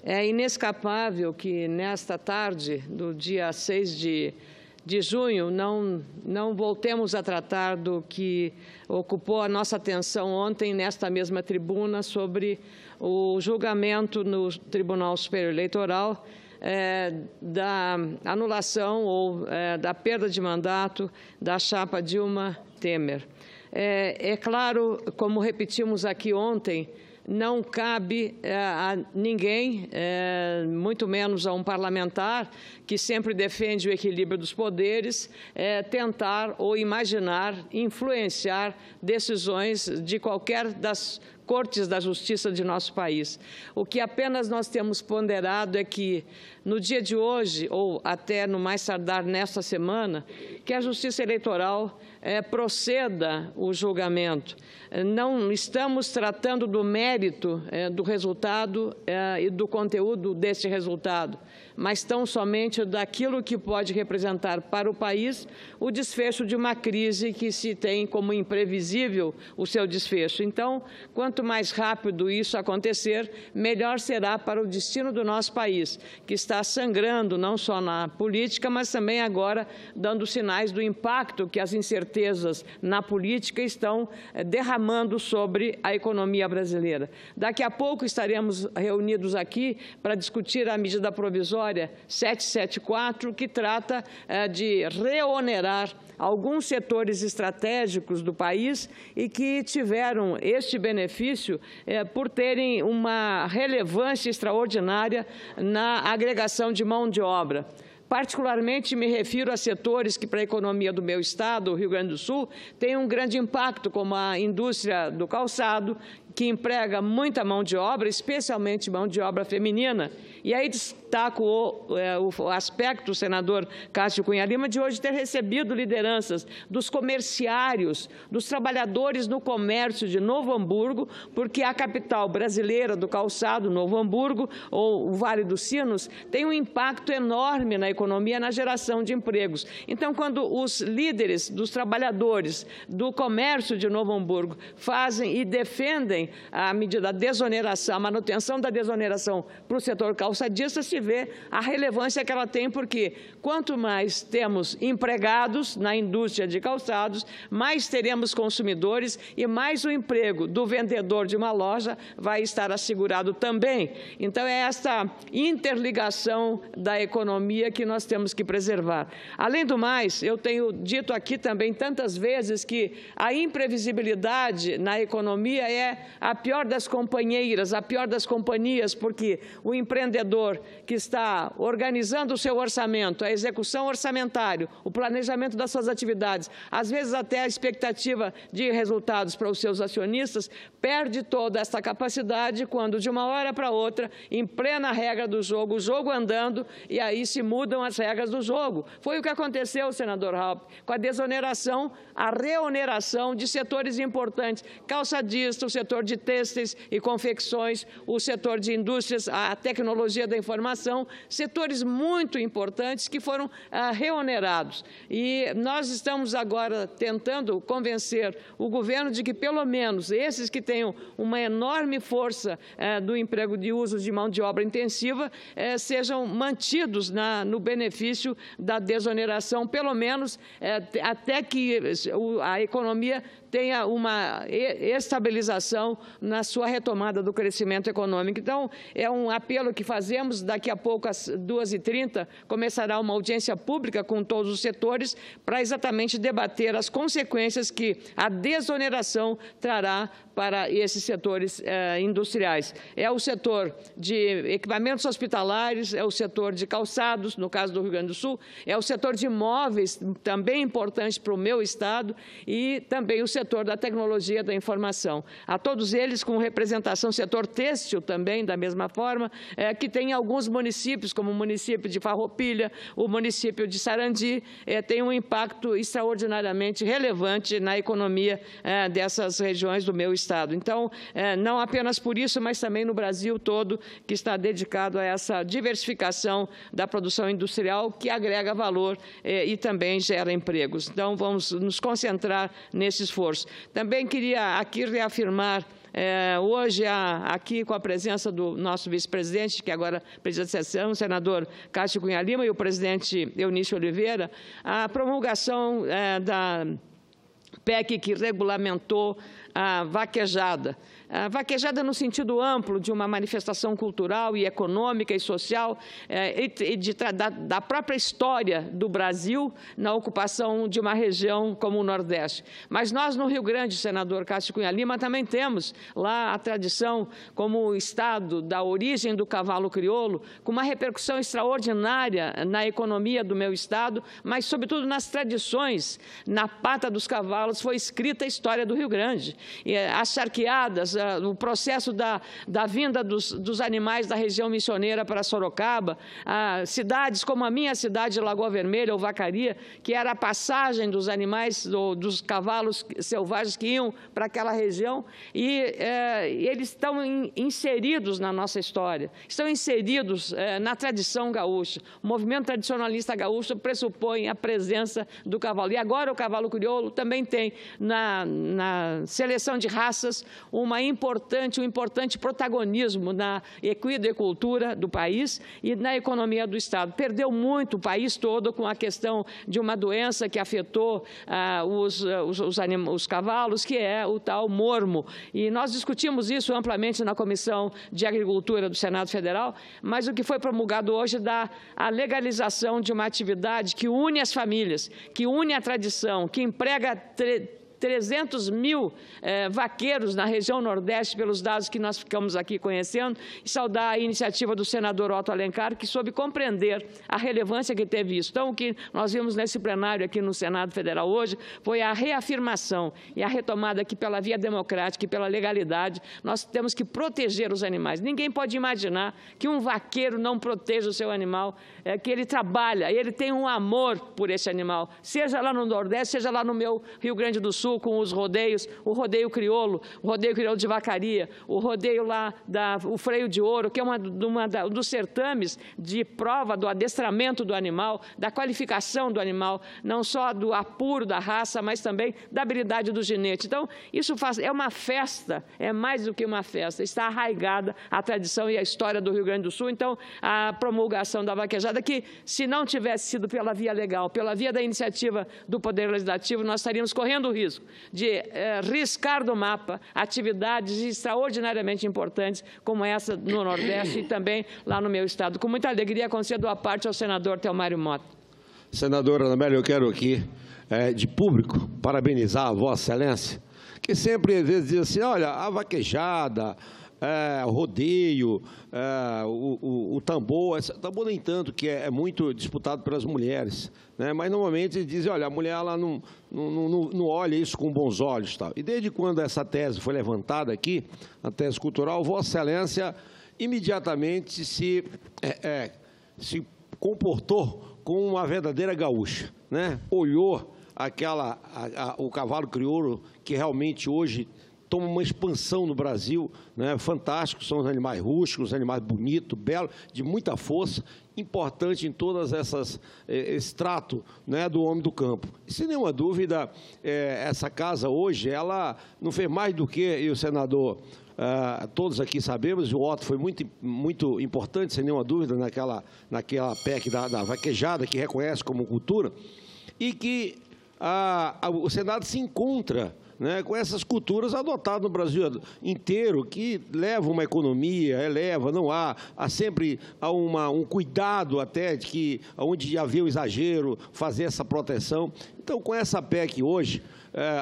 É inescapável que, nesta tarde do dia 6 de junho, não voltemos a tratar do que ocupou a nossa atenção ontem nesta mesma tribuna sobre o julgamento no Tribunal Superior Eleitoral da anulação ou da perda de mandato da chapa Dilma Temer. É claro, como repetimos aqui ontem, não cabe a ninguém, muito menos a um parlamentar, que sempre defende o equilíbrio dos poderes, tentar ou imaginar influenciar decisões de qualquer das cortes da justiça de nosso país. O que apenas nós temos ponderado é que, no dia de hoje, ou até no mais tardar nesta semana, que a Justiça Eleitoral proceda o julgamento. Não estamos tratando do mérito do resultado e do conteúdo deste resultado, mas tão somente daquilo que pode representar para o país o desfecho de uma crise que se tem como imprevisível o seu desfecho. Então, quanto mais rápido isso acontecer, melhor será para o destino do nosso país, que está sangrando não só na política, mas também agora dando sinais do impacto que as incertezas na política estão derramando sobre a economia brasileira. Daqui a pouco estaremos reunidos aqui para discutir a medida provisória 774, que trata de reonerar alguns setores estratégicos do país e que tiveram este benefício por terem uma relevância extraordinária na agregação de mão de obra. Particularmente me refiro a setores que, para a economia do meu estado, o Rio Grande do Sul, têm um grande impacto, como a indústria do calçado, que emprega muita mão de obra, especialmente mão de obra feminina. E aí destaco o aspecto, senador Cássio Cunha Lima, de hoje ter recebido lideranças dos comerciários, dos trabalhadores no comércio de Novo Hamburgo, porque a capital brasileira do calçado, Novo Hamburgo, ou o Vale dos Sinos, tem um impacto enorme na economia, na geração de empregos. Então, quando os líderes dos trabalhadores do comércio de Novo Hamburgo fazem e defendem a medida da desoneração, a manutenção da desoneração para o setor calçadista, se vê a relevância que ela tem, porque quanto mais temos empregados na indústria de calçados, mais teremos consumidores e mais o emprego do vendedor de uma loja vai estar assegurado também. Então, é essa interligação da economia que nós temos que preservar. Além do mais, eu tenho dito aqui também tantas vezes que a imprevisibilidade na economia é a pior das companheiras, a pior das companhias, porque o empreendedor que está organizando o seu orçamento, a execução orçamentária, o planejamento das suas atividades, às vezes até a expectativa de resultados para os seus acionistas, perde toda essa capacidade quando, de uma hora para outra, em plena regra do jogo, o jogo andando, e aí se mudam as regras do jogo. Foi o que aconteceu, senador Raupp, com a desoneração, a reoneração de setores importantes, calçadista, o setor de têxteis e confecções, o setor de indústrias, a tecnologia da informação, setores muito importantes que foram reonerados. E nós estamos agora tentando convencer o governo de que, pelo menos, esses que tenham uma enorme força do emprego de uso de mão de obra intensiva sejam mantidos no benefício da desoneração, pelo menos até que a economia tenha uma estabilização na sua retomada do crescimento econômico. Então, é um apelo que fazemos. Daqui a pouco, às 2h30, começará uma audiência pública com todos os setores para exatamente debater as consequências que a desoneração trará para esses setores industriais. É o setor de equipamentos hospitalares, é o setor de calçados, no caso do Rio Grande do Sul, é o setor de imóveis, também importante para o meu estado, e também o setor da tecnologia da informação. A todos eles, com representação, setor têxtil também, da mesma forma, que tem alguns municípios, como o município de Farroupilha, o município de Sarandi, tem um impacto extraordinariamente relevante na economia dessas regiões do meu estado. Então, não apenas por isso, mas também no Brasil todo, que está dedicado a essa diversificação da produção industrial, que agrega valor e também gera empregos. Então, vamos nos concentrar nesse esforço. Também queria aqui reafirmar Hoje, aqui com a presença do nosso vice-presidente, que agora preside a sessão, o senador Cássio Cunha Lima, e o presidente Eunício Oliveira, a promulgação da PEC que regulamentou a vaquejada. A vaquejada no sentido amplo de uma manifestação cultural e econômica e social da própria história do Brasil na ocupação de uma região como o Nordeste. Mas nós, no Rio Grande, senador Cássio Cunha Lima, também temos lá a tradição como estado da origem do cavalo crioulo, com uma repercussão extraordinária na economia do meu estado, mas, sobretudo, nas tradições. Na pata dos cavalos foi escrita a história do Rio Grande. E as charqueadas, o processo da vinda dos animais da região missioneira para Sorocaba, cidades como a minha cidade, Lagoa Vermelha ou Vacaria, que era a passagem dos animais, dos cavalos selvagens que iam para aquela região, e eles estão inseridos na nossa história, estão inseridos na tradição gaúcha. O movimento tradicionalista gaúcho pressupõe a presença do cavalo. E agora o cavalo crioulo também tem, na seleção de raças, um importante protagonismo na equicultura do país e na economia do Estado. Perdeu muito o país todo com a questão de uma doença que afetou os cavalos, que é o tal mormo. E nós discutimos isso amplamente na Comissão de Agricultura do Senado Federal, mas o que foi promulgado hoje dá a legalização de uma atividade que une as famílias, que une a tradição, que emprega 300 mil vaqueiros na região Nordeste, pelos dados que nós ficamos aqui conhecendo, e saudar a iniciativa do senador Otto Alencar, que soube compreender a relevância que teve isso. Então, o que nós vimos nesse plenário aqui no Senado Federal hoje foi a reafirmação e a retomada que, pela via democrática e pela legalidade, nós temos que proteger os animais. Ninguém pode imaginar que um vaqueiro não proteja o seu animal, que ele trabalha, ele tem um amor por esse animal, seja lá no Nordeste, seja lá no meu Rio Grande do Sul, com os rodeios, o rodeio crioulo de Vacaria, o rodeio lá, o freio de ouro, que é um dos certames de prova do adestramento do animal, da qualificação do animal, não só do apuro da raça, mas também da habilidade do ginete. Então, isso é uma festa, é mais do que uma festa, está arraigada a tradição e a história do Rio Grande do Sul. Então, a promulgação da vaquejada, que se não tivesse sido pela via legal, pela via da iniciativa do Poder Legislativo, nós estaríamos correndo o risco de riscar do mapa atividades extraordinariamente importantes como essa no Nordeste e também lá no meu estado. Com muita alegria, concedo a parte ao senador Thelmário Mota. Senadora Ana Amélia, eu quero aqui, de público, parabenizar a Vossa Excelência, que sempre, às vezes, diz assim, olha, a vaquejada, o rodeio, o tambor, tambor nem tanto, que é muito disputado pelas mulheres, né? Mas normalmente dizem, olha, a mulher ela não olha isso com bons olhos. Tal. E desde quando essa tese foi levantada aqui, a tese cultural, Vossa Excelência imediatamente se comportou como uma verdadeira gaúcha, né? Olhou o cavalo crioulo, que realmente hoje toma uma expansão no Brasil, né? Fantástico, são os animais rústicos, animais bonitos, belos, de muita força, importante em todas esse trato, né, do homem do campo. E, sem nenhuma dúvida, essa casa hoje, ela não fez mais do que, e o senador, todos aqui sabemos, o Otto foi muito importante, sem nenhuma dúvida, naquela PEC da vaquejada, que reconhece como cultura, e que o Senado se encontra, né, com essas culturas adotadas no Brasil inteiro, que levam uma economia, não há sempre um cuidado até de que, onde havia o exagero, fazer essa proteção. Então, com essa PEC hoje,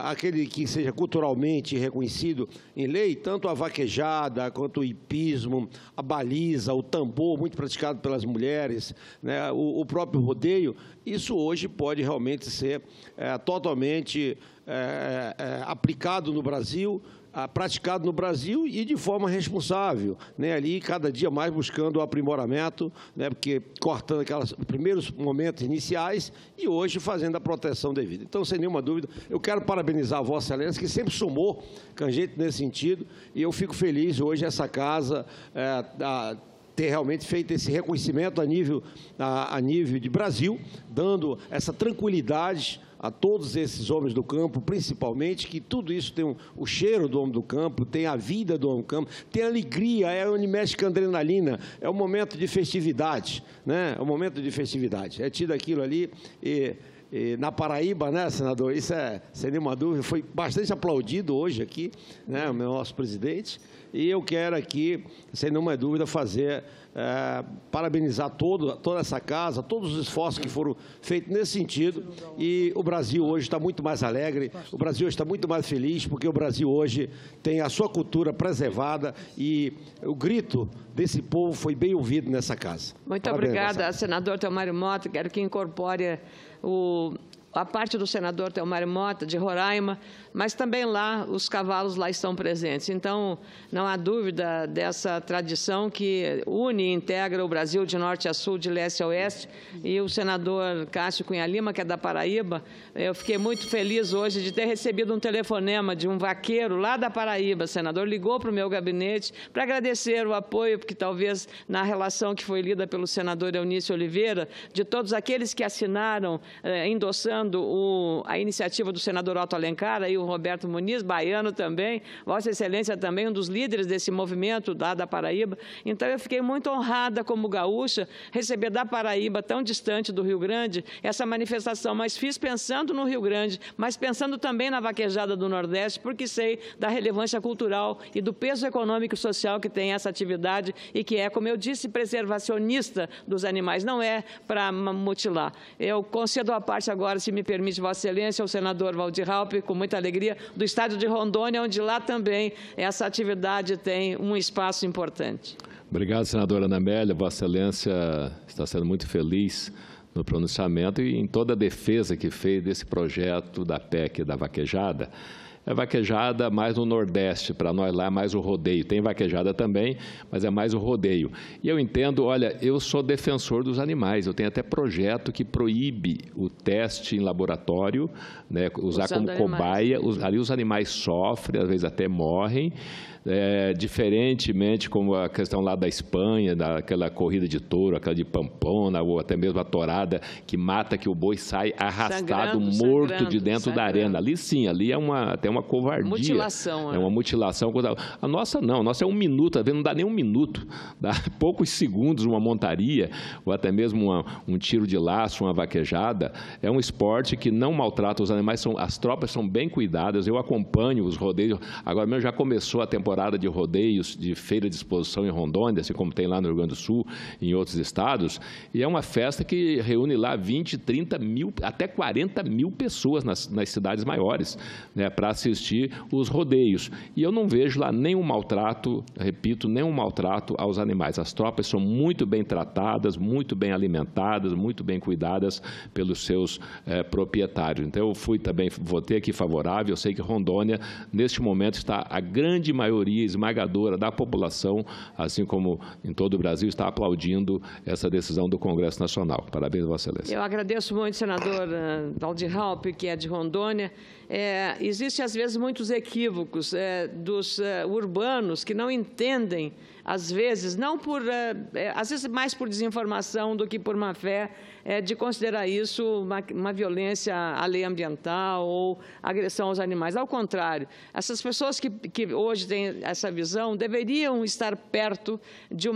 aquele que seja culturalmente reconhecido em lei, tanto a vaquejada, quanto o hipismo, a baliza, o tambor, muito praticado pelas mulheres, né, o próprio rodeio, isso hoje pode realmente ser totalmente aplicado no Brasil, praticado no Brasil e de forma responsável, né? Ali cada dia mais buscando o aprimoramento, né? Porque cortando aqueles primeiros momentos iniciais e hoje fazendo a proteção devida. Então, sem nenhuma dúvida, eu quero parabenizar a Vossa Excelência, que sempre sumou com a gente nesse sentido, e eu fico feliz hoje essa casa ter realmente feito esse reconhecimento a nível de Brasil, dando essa tranquilidade a todos esses homens do campo, principalmente, que tudo isso tem o cheiro do homem do campo, tem a vida do homem do campo, tem alegria, é onde mexe com adrenalina, é um momento de festividade, né? É um momento de festividade. É tido aquilo ali e na Paraíba, né, senador? Isso é, sem nenhuma dúvida, foi bastante aplaudido hoje aqui, né, o nosso presidente. E eu quero aqui, sem nenhuma dúvida, parabenizar toda essa casa, todos os esforços que foram feitos nesse sentido. E o Brasil hoje está muito mais alegre, o Brasil hoje está muito mais feliz, porque o Brasil hoje tem a sua cultura preservada e o grito desse povo foi bem ouvido nessa casa. Muito obrigada, senador Telmário Mota. Quero que incorpore a parte do senador Telmário Mota, de Roraima, mas também lá, os cavalos lá estão presentes. Então, não há dúvida dessa tradição que une e integra o Brasil de norte a sul, de leste a oeste. E o senador Cássio Cunha Lima, que é da Paraíba, eu fiquei muito feliz hoje de ter recebido um telefonema de um vaqueiro lá da Paraíba. O senador ligou para o meu gabinete para agradecer o apoio, porque talvez na relação que foi lida pelo senador Eunício Oliveira, de todos aqueles que assinaram, endossando a iniciativa do senador Otto Alencar, aí o Roberto Muniz, baiano também, Vossa Excelência também, um dos líderes desse movimento lá da Paraíba. Então, eu fiquei muito honrada como gaúcha, receber da Paraíba, tão distante do Rio Grande, essa manifestação, mas fiz pensando no Rio Grande, mas pensando também na vaquejada do Nordeste, porque sei da relevância cultural e do peso econômico e social que tem essa atividade e que é, como eu disse, preservacionista dos animais, não é para mutilar. Eu concedo a parte agora, se me permite, Vossa Excelência, ao senador Waldir Raupp, com muita alegria, do estado de Rondônia, onde lá também essa atividade tem um espaço importante. Obrigado, senadora Ana Amélia. Vossa Excelência está sendo muito feliz no pronunciamento e em toda a defesa que fez desse projeto da PEC da vaquejada. É vaquejada mais no Nordeste, para nós lá é mais o rodeio. Tem vaquejada também, mas é mais o rodeio. E eu entendo, olha, eu sou defensor dos animais, eu tenho até projeto que proíbe o teste em laboratório, né, usar como cobaia, ali os animais sofrem, às vezes até morrem. Diferentemente como a questão lá da Espanha, daquela corrida de touro, aquela de Pamplona, ou até mesmo a tourada que mata, que o boi sai arrastado, morto de dentro da arena. Ali sim, ali é até uma covardia. Mutilação. É uma mutilação. A nossa não, a nossa é 1 minuto, às vezes não dá nem 1 minuto, dá poucos segundos uma montaria, ou até mesmo um tiro de laço, uma vaquejada. É um esporte que não maltrata os animais, as tropas são bem cuidadas, eu acompanho os rodeios, agora mesmo já começou a temporada de rodeios, de feira de exposição em Rondônia, assim como tem lá no Rio Grande do Sul e em outros estados, e é uma festa que reúne lá 20, 30 mil, até 40 mil pessoas nas cidades maiores, né, para assistir os rodeios. E eu não vejo lá nenhum maltrato, repito, nenhum maltrato aos animais. As tropas são muito bem tratadas, muito bem alimentadas, muito bem cuidadas pelos seus proprietários. Então, eu votei aqui favorável, eu sei que Rondônia, neste momento, está a grande maioria esmagadora da população, assim como em todo o Brasil, está aplaudindo essa decisão do Congresso Nacional. Parabéns, Vossa Excelência. Eu agradeço muito, senador Waldir Raupp, que é de Rondônia. Existem, às vezes, muitos equívocos dos urbanos que não entendem, às vezes, às vezes mais por desinformação do que por má fé, de considerar isso uma violência à lei ambiental ou agressão aos animais. Ao contrário, essas pessoas que hoje têm essa visão deveriam estar perto de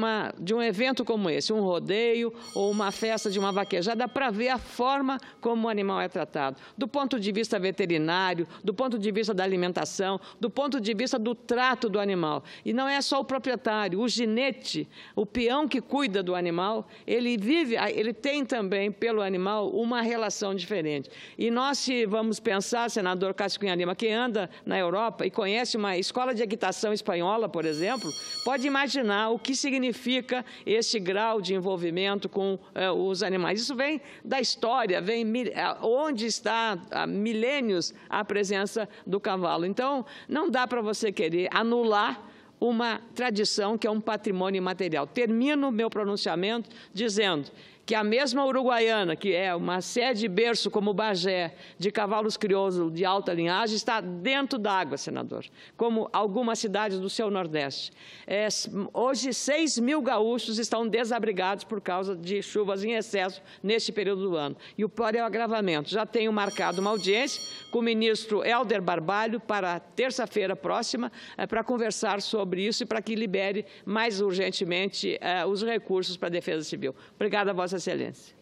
um evento como esse, um rodeio ou uma festa de uma vaquejada, para ver a forma como o animal é tratado, do ponto de vista veterinário, do ponto de vista da alimentação, do ponto de vista do trato do animal. E não é só o proprietário, o ginete, o peão que cuida do animal, ele tem também pelo animal uma relação diferente. E nós, se vamos pensar, senador Cássio Cunha Lima, que anda na Europa e conhece uma escola de equitação espanhola, por exemplo, pode imaginar o que significa esse grau de envolvimento com os animais. Isso vem da história, vem onde está há milênios a presença do cavalo. Então, não dá para você querer anular uma tradição que é um patrimônio imaterial. Termino meu pronunciamento dizendo que a mesma Uruguaiana, que é uma sede berço como Bagé, de cavalos crioulos de alta linhagem, está dentro d'água, senador, como algumas cidades do seu Nordeste. Hoje, 6 mil gaúchos estão desabrigados por causa de chuvas em excesso neste período do ano. E o pior é o agravamento. Já tenho marcado uma audiência com o ministro Helder Barbalho para terça-feira próxima, para conversar sobre isso e para que libere mais urgentemente os recursos para a Defesa Civil. Obrigada, Vossa Excelência.